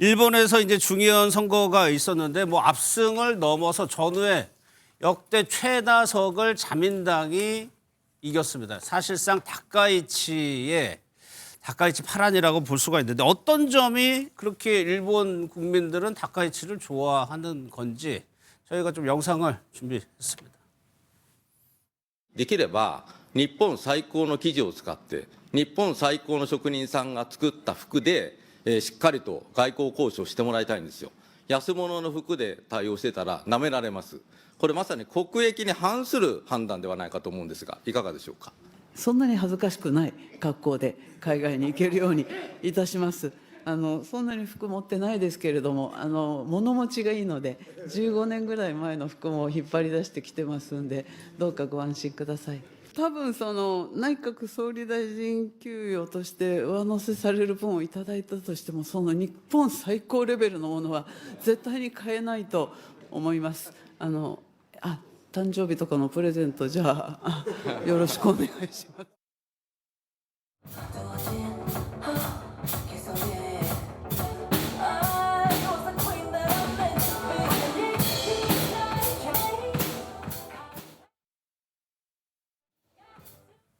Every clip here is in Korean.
일본에서 이제 중의원 선거가 있었는데 뭐 압승을 넘어서 전후에 역대 최다석을 자민당이 이겼습니다. 사실상 다카이치 파란이라고 볼 수가 있는데 어떤 점이 그렇게 일본 국민들은 다카이치를 좋아하는 건지 저희가 좀 영상을 준비했습니다. できれば日本最高の生地を使って日本最高の職人さんが作った服で、しっかりと外交交渉してもらいたいんですよ。安物の服で対応してたら舐められます。これまさに国益に反する判断ではないかと思うんですが、いかがでしょうか。そんなに恥ずかしくない格好で海外に行けるようにいたします。そんなに服持ってないですけれども、物持ちがいいので、15年ぐらい前の服も引っ張り出してきてますんで、どうかご安心ください。多分その内閣総理大臣給与として上乗せされる分をいただいたとしても、その日本最高レベルのものは絶対に買えないと思います。誕生日とかのプレゼント、じゃあよろしくお願いします。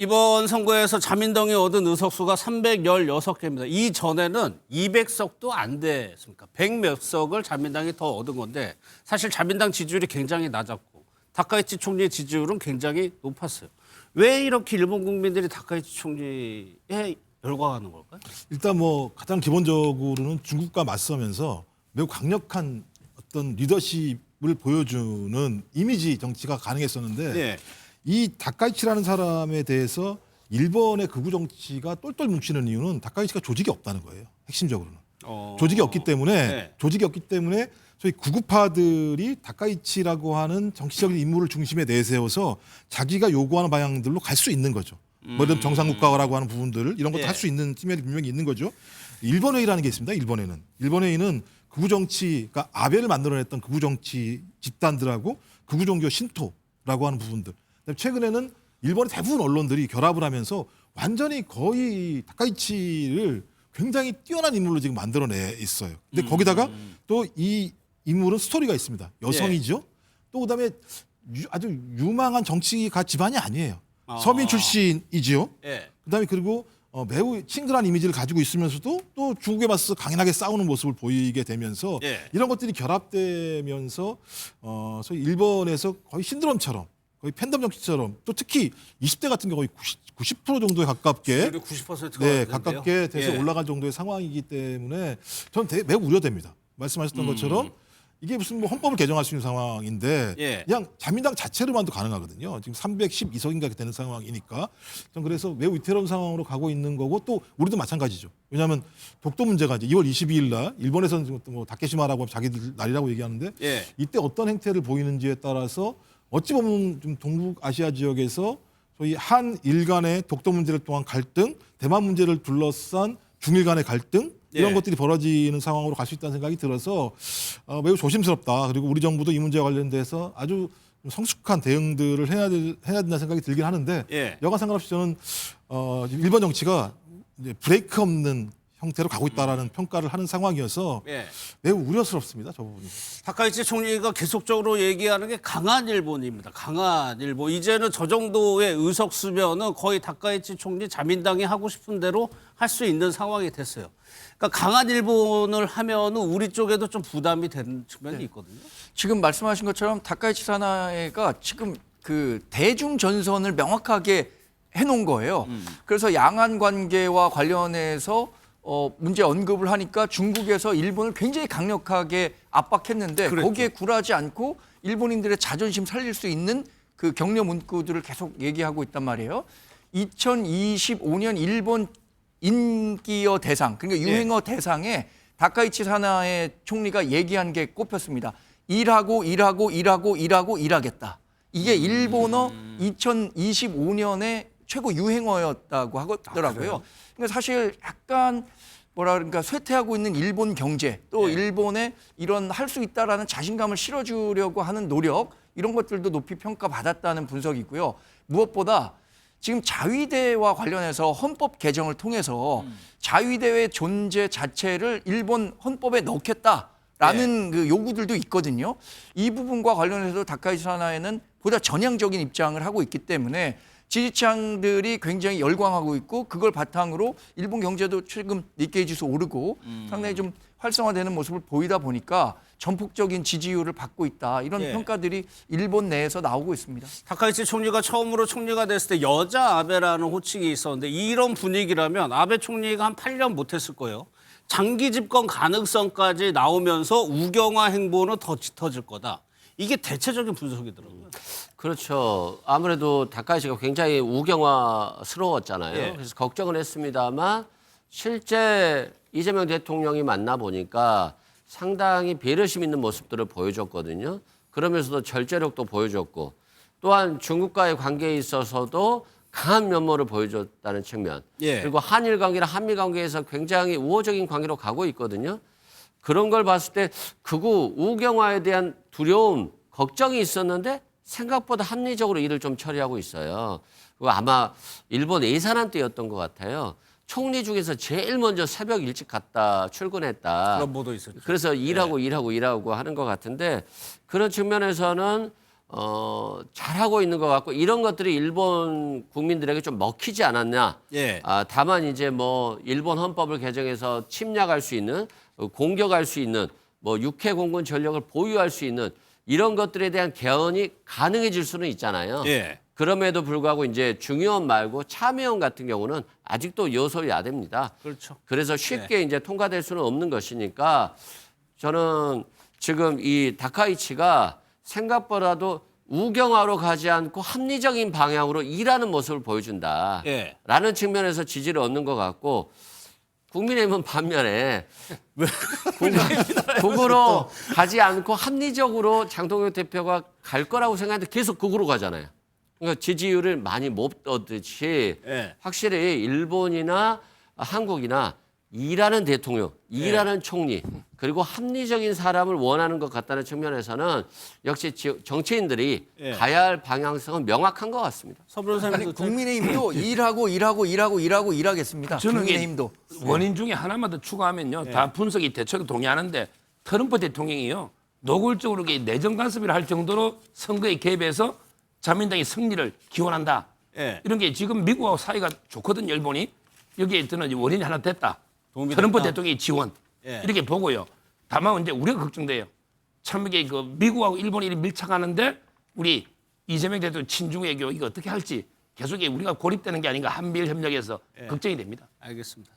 이번 선거에서 자민당이 얻은 의석수가 316개입니다. 이전에는 200석도 안 됐습니까? 100 몇 석을 자민당이 더 얻은 건데 사실 자민당 지지율이 굉장히 낮았고 다카이치 총리의 지지율은 굉장히 높았어요. 왜 이렇게 일본 국민들이 다카이치 총리에 열광하는 걸까요? 일단 뭐 가장 기본적으로는 중국과 맞서면서 매우 강력한 어떤 리더십을 보여주는 이미지 정치가 가능했었는데 네. 이 다카이치라는 사람에 대해서 일본의 극우 정치가 똘똘 뭉치는 이유는 다카이치가 조직이 없다는 거예요. 핵심적으로는. 조직이 없기 때문에 소위 구구파들이 다카이치라고 하는 정치적인 인물을 중심에 내세워서 자기가 요구하는 방향들로 갈 수 있는 거죠. 뭐 이런 정상국가라고 하는 부분들을 이런 것도 할 수 있는 측면이 분명히 있는 거죠. 일본회의라는 게 있습니다. 일본회의는 극우 정치, 그러니까 아베를 만들어냈던 극우 정치 집단들하고 극우 종교 신토라고 하는 부분들. 최근에는 일본의 대부분 언론들이 결합을 하면서 완전히 거의 다카이치를 굉장히 뛰어난 인물로 지금 만들어내 있어요. 근데 거기다가 또 이 인물은 스토리가 있습니다. 여성이죠. 또 그다음에 아주 유망한 정치가 집안이 아니에요. 서민 출신이지요. 그다음에 그리고 매우 친근한 이미지를 가지고 있으면서도 또 중국에 맞서 강인하게 싸우는 모습을 보이게 되면서 이런 것들이 결합되면서 소위 일본에서 거의 신드롬처럼 거의 팬덤 정치처럼 또 특히 20대 같은 경우 거의 90% 정도에 가깝게 90%가 가깝게 돼서 올라갈 정도의 상황이기 때문에 저는 매우 우려됩니다. 말씀하셨던 것처럼 이게 무슨 뭐 헌법을 개정할 수 있는 상황인데 그냥 자민당 자체로만도 가능하거든요. 지금 312석인가 되는 상황이니까 전 그래서 매우 위태로운 상황으로 가고 있는 거고 또 우리도 마찬가지죠. 왜냐하면 독도 문제가 이제 2월 22일 날 일본에서는 뭐 다케시마라고 자기들 날이라고 얘기하는데 이때 어떤 행태를 보이는지에 따라서 어찌 보면 좀 동북아시아 지역에서 소위 한일 간의 독도 문제를 통한 갈등, 대만 문제를 둘러싼 중일 간의 갈등 이런 것들이 벌어지는 상황으로 갈 수 있다는 생각이 들어서 매우 조심스럽다. 그리고 우리 정부도 이 문제와 관련돼서 아주 성숙한 대응들을 해야 된다는 생각이 들긴 하는데 여간 상관없이 저는 일본 정치가 이제 브레이크 없는 형태로 가고 있다라는 평가를 하는 상황이어서 매우 우려스럽습니다. 저 부분이. 다카이치 총리가 계속적으로 얘기하는 게 강한 일본입니다. 강한 일본. 이제는 저 정도의 의석수면은 거의 다카이치 총리 자민당이 하고 싶은 대로 할 수 있는 상황이 됐어요. 그러니까 강한 일본을 하면은 우리 쪽에도 좀 부담이 되는 측면이 있거든요. 지금 말씀하신 것처럼 다카이치 사나이가 지금 그 대중 전선을 명확하게 해놓은 거예요. 그래서 양안 관계와 관련해서 문제 언급을 하니까 중국에서 일본을 굉장히 강력하게 압박했는데 거기에 굴하지 않고 일본인들의 자존심 살릴 수 있는 그 격려 문구들을 계속 얘기하고 있단 말이에요. 2025년 일본 인기어 대상, 그러니까 유행어 대상에 다카이치 사나이 총리가 얘기한 게 꼽혔습니다. 일하고 일하겠다. 이게 일본어 2025년의 최고 유행어였다고 하더라고요. 그러니까 사실 약간 그러니까 쇠퇴하고 있는 일본 경제 또 일본에 이런 할 수 있다라는 자신감을 실어주려고 하는 노력 이런 것들도 높이 평가받았다는 분석이고요. 무엇보다 지금 자위대와 관련해서 헌법 개정을 통해서 자위대의 존재 자체를 일본 헌법에 넣겠다라는 그 요구들도 있거든요. 이 부분과 관련해서 다카이치 사나에는 보다 전향적인 입장을 하고 있기 때문에 지지층들이 굉장히 열광하고 있고 그걸 바탕으로 일본 경제도 최근 니케이 지수 오르고 상당히 좀 활성화되는 모습을 보이다 보니까 전폭적인 지지율을 받고 있다. 이런 예. 평가들이 일본 내에서 나오고 있습니다. 다카이치 총리가 처음으로 총리가 됐을 때 여자 아베라는 호칭이 있었는데 이런 분위기라면 아베 총리가 한 8년 못했을 거예요. 장기 집권 가능성까지 나오면서 우경화 행보는 더 짙어질 거다. 이게 대체적인 분석이더라고요. 그렇죠. 아무래도 다카이치가 굉장히 우경화스러웠잖아요. 예. 그래서 걱정은 했습니다만 실제 이재명 대통령이 만나보니까 상당히 배려심 있는 모습들을 보여줬거든요. 그러면서도 절제력도 보여줬고 또한 중국과의 관계에 있어서도 강한 면모를 보여줬다는 측면. 예. 그리고 한일 관계나 한미 관계에서 굉장히 우호적인 관계로 가고 있거든요. 그런 걸 봤을 때 극우 우경화에 대한 두려움, 걱정이 있었는데 생각보다 합리적으로 일을 좀 처리하고 있어요. 그리고 아마 일본 예산안 때였던 것 같아요. 총리 중에서 제일 먼저 새벽 일찍 갔다 출근했다. 그런 보도 있었죠. 그래서 일하고 하는 것 같은데 그런 측면에서는 잘하고 있는 것 같고 이런 것들이 일본 국민들에게 좀 먹히지 않았냐. 예. 다만 이제 뭐 일본 헌법을 개정해서 침략할 수 있는 공격할 수 있는 뭐 육해 공군 전력을 보유할 수 있는 이런 것들에 대한 개헌이 가능해질 수는 있잖아요. 예. 그럼에도 불구하고 이제 중의원 말고 참여원 같은 경우는 아직도 여소야대입니다. 그렇죠. 그래서 쉽게 이제 통과될 수는 없는 것이니까 저는 지금 이 다카이치가 생각보다도 우경화로 가지 않고 합리적인 방향으로 일하는 모습을 보여준다. 예. 라는 측면에서 지지를 얻는 것 같고 국민의힘은 반면에 극으로 가지 않고 합리적으로 장동혁 대표가 갈 거라고 생각하는데 계속 극으로 가잖아요. 그러니까 지지율을 많이 못 얻듯이 예. 확실히 일본이나 한국이나 일하는 대통령, 일하는 총리 그리고 합리적인 사람을 원하는 것 같다는 측면에서는 역시 정치인들이 예. 가야 할 방향성은 명확한 것 같습니다. 서 변호사님도 아니, 국민의힘도 일하겠습니다. 저는 이게 국민의힘도. 원인 중에 하나만 더 추가하면요. 다 분석이 대체로 동의하는데 트럼프 대통령이요. 노골적으로 이게 내정 간섭을 할 정도로 선거에 개입해서 자민당의 승리를 기원한다. 예. 이런 게 지금 미국하고 사이가 좋거든요. 일본이. 여기에 저는 원인이 하나 됐다. 도움이 트럼프 됐다. 대통령의 지원. 예. 이렇게 보고요. 다만 이제 우리가 걱정돼요. 참 이게 그 미국하고 일본이 이렇게 밀착하는데 우리 이재명 대통령 친중 외교 이거 어떻게 할지 계속 우리가 고립되는 게 아닌가 한미일 협력에서 걱정이 됩니다. 알겠습니다.